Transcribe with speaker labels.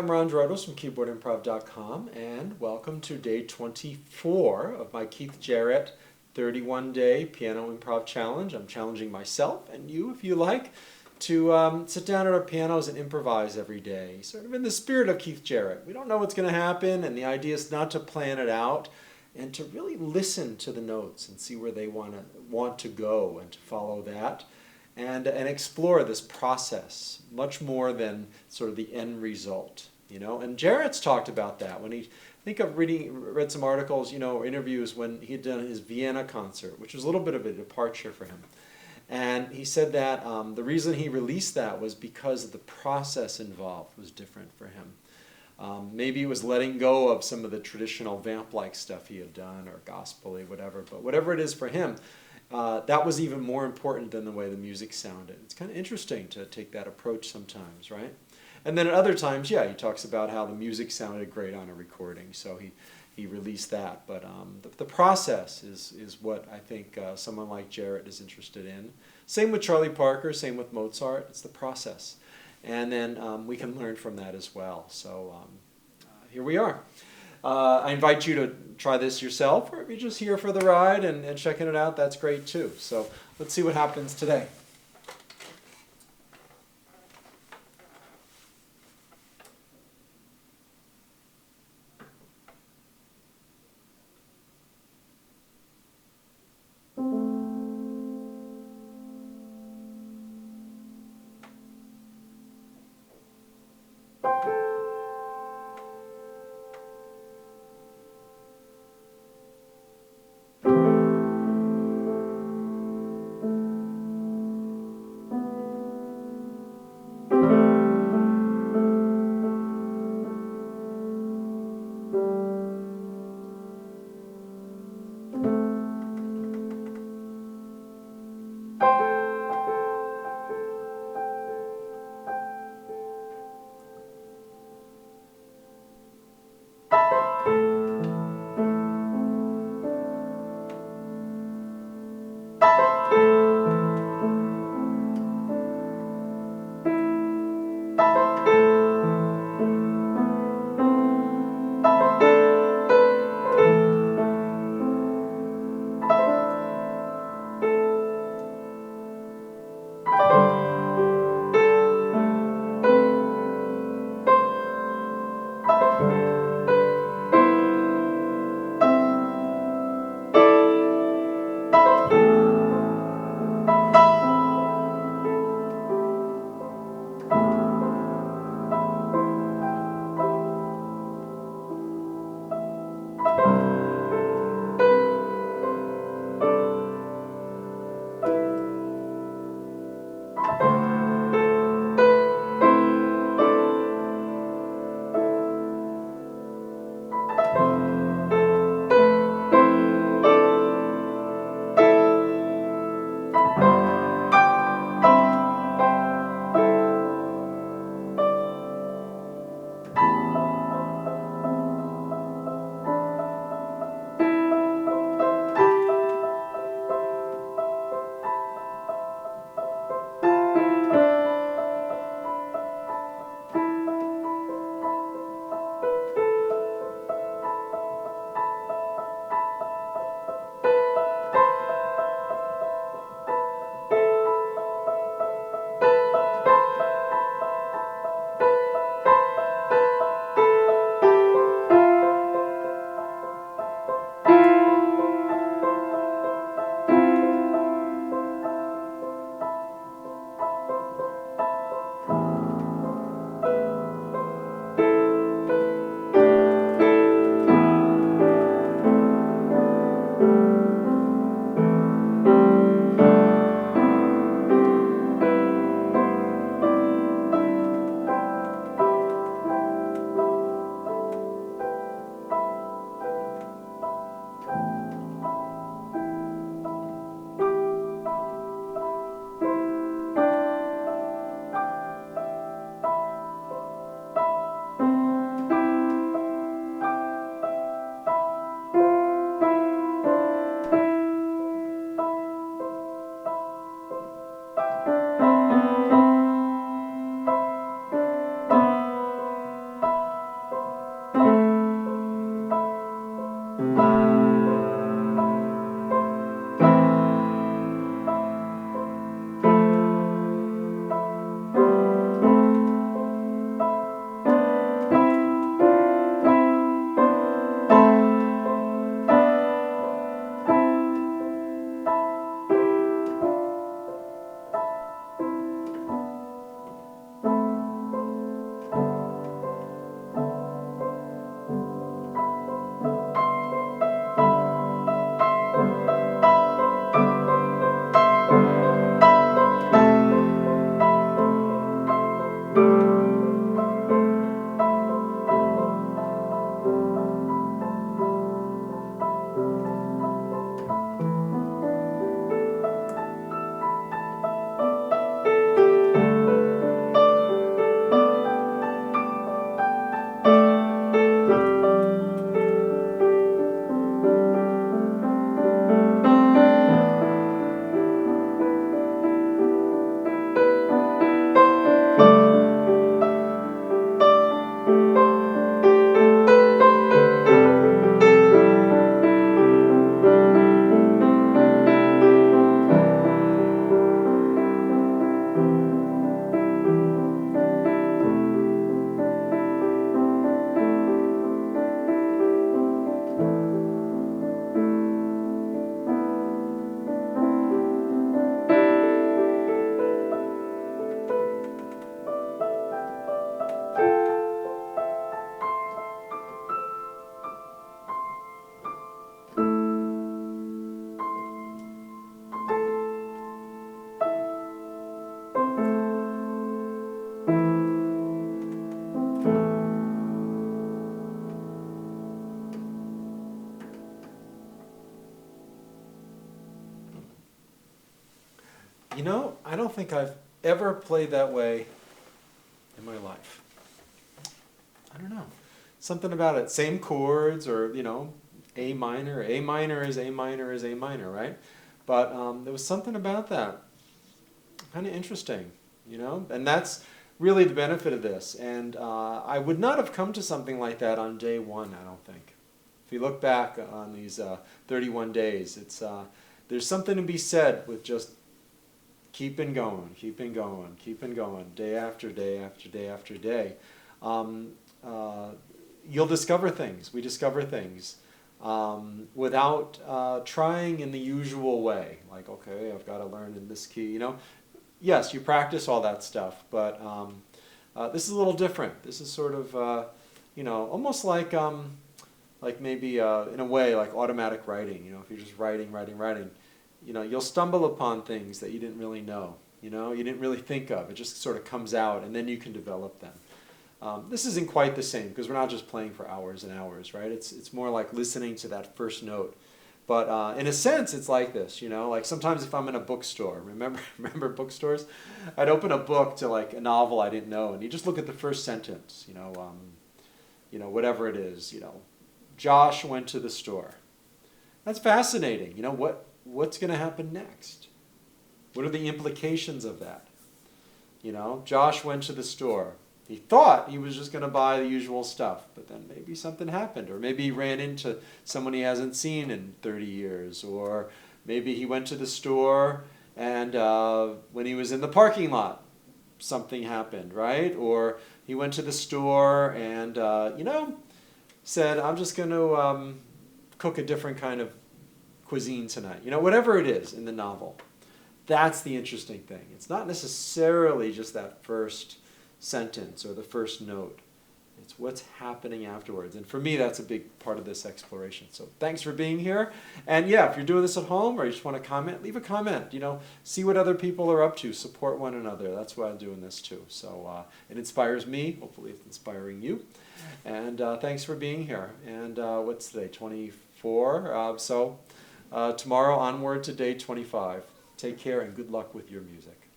Speaker 1: I'm Ron Drotos from keyboardimprov.com, and welcome to day 24 of my Keith Jarrett 31-day piano improv challenge. I'm challenging myself and you, if you like, to sit down at our pianos and improvise every day, sort of in the spirit of Keith Jarrett. We don't know what's going to happen, and the idea is not to plan it out, and to really listen to the notes and see where they want to go, and to follow that. And explore this process much more than sort of the end result, you know. And Jarrett's talked about that when he, I think I've read some articles, you know, or interviews when he had done his Vienna concert, which was a little bit of a departure for him. And he said that the reason he released that was because the process involved was different for him. Maybe it was letting go of some of the traditional vamp-like stuff he had done, or gospel-y, whatever. But whatever it is for him, that was even more important than the way the music sounded. It's kind of interesting to take that approach sometimes, right? And then at other times, yeah, he talks about how the music sounded great on a recording, so he released that. But the process is what I think someone like Jarrett is interested in. Same with Charlie Parker, same with Mozart. It's the process. And then we can learn from that as well. So here we are. I invite you to try this yourself, or if you're just here for the ride and checking it out, that's great too. So let's see what happens today. I don't think I've ever played that way in my life. I don't know. Something about it. Same chords, or, A minor. A minor is A minor is A minor, right? But there was something about that. Kind of interesting, And that's really the benefit of this. And I would not have come to something like that on day one, I don't think. If you look back on these 31 days, there's something to be said with just keeping going, day after day after day after day. You'll discover things. We discover things without trying in the usual way. Like, okay, I've got to learn in this key. Yes, you practice all that stuff, but this is a little different. This is sort of, almost like maybe in a way like automatic writing. If you're just writing, you'll stumble upon things that you didn't really know. You didn't really think of. It just sort of comes out, and then you can develop them. This isn't quite the same because we're not just playing for hours and hours, right? It's more like listening to that first note. But in a sense, it's like this, like sometimes if I'm in a bookstore, remember bookstores? I'd open a book to like a novel I didn't know, and you just look at the first sentence, whatever it is, Josh went to the store. That's fascinating. What's going to happen next? What are the implications of that? Josh went to the store. He thought he was just going to buy the usual stuff, but then maybe something happened, or maybe he ran into someone he hasn't seen in 30 years, or maybe he went to the store and when he was in the parking lot, something happened, right? Or he went to the store and, said, I'm just going to cook a different kind of cuisine tonight. Whatever it is in the novel. That's the interesting thing. It's not necessarily just that first sentence or the first note. It's what's happening afterwards. And for me, that's a big part of this exploration. So thanks for being here. And yeah, if you're doing this at home or you just want to comment, leave a comment. See what other people are up to. Support one another. That's why I'm doing this too. So it inspires me. Hopefully it's inspiring you. And thanks for being here. And what's today? 24. So tomorrow onward to day 25. Take care and good luck with your music.